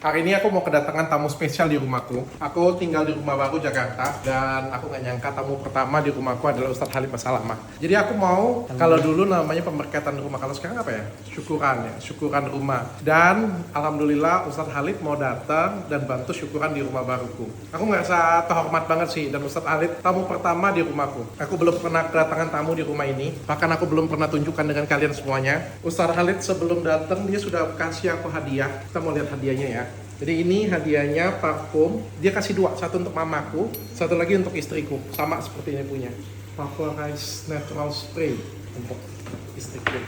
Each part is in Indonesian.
Hari ini aku mau kedatangan tamu spesial di rumahku. Aku tinggal di rumah baru Jakarta dan aku nggak nyangka tamu pertama di rumahku adalah Ustadz Halid Basalamah. Jadi aku mau, kalau dulu namanya pemberkatan rumah, kalau sekarang apa ya? Syukuran ya, syukuran rumah. Dan alhamdulillah Ustadz Halid mau datang dan bantu syukuran di rumah baruku. Aku ngerasa terhormat banget sih, dan Ustadz Halid tamu pertama di rumahku. Aku belum pernah kedatangan tamu di rumah ini, bahkan aku belum pernah tunjukkan dengan kalian semuanya. Ustadz Halid sebelum datang dia sudah kasih aku hadiah. Kita mau lihat hadiahnya ya. Jadi ini hadiahnya parfum. Dia kasih dua, satu untuk mamaku, satu lagi untuk istriku. Sama seperti ini punya. Vaporize Natural Spray untuk istriku.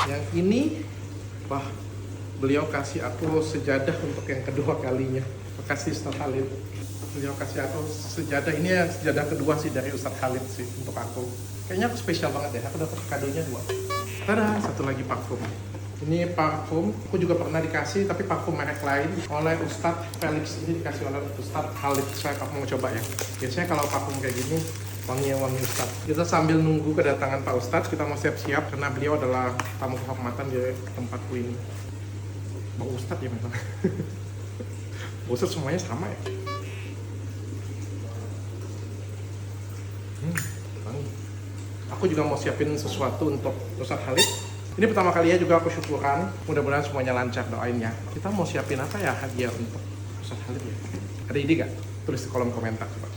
Yang ini, wah, beliau kasih aku sejadah untuk yang kedua kalinya. Terima kasih Ustadz Halid. Beliau kasih aku sejadah. Ini yang sejadah kedua sih dari Ustadz Halid sih untuk aku. Kayaknya aku spesial banget ya. Aku dapat kadonya dua. Tada, satu lagi parfum. Ini parfum, aku juga pernah dikasih, tapi parfum merek lain oleh Ustadz Felix. Ini dikasih oleh Ustadz Halid. Saya mau coba ya. Biasanya kalau parfum kayak gini, wangi Ustadz. Kita sambil nunggu kedatangan Pak Ustadz, kita mau siap-siap karena beliau adalah tamu kehormatan di tempatku ini. Pak Ustadz ya memang. Pak Ustadz semuanya sama ya. Wangi. Aku juga mau siapin sesuatu untuk Ustadz Halid. Ini pertama kalinya juga aku syukuran, mudah-mudahan semuanya lancar, doain ya. Kita mau siapin apa ya hadiah untuk Ustadz Halid ya? Ada ide gak? Tulis di kolom komentar coba.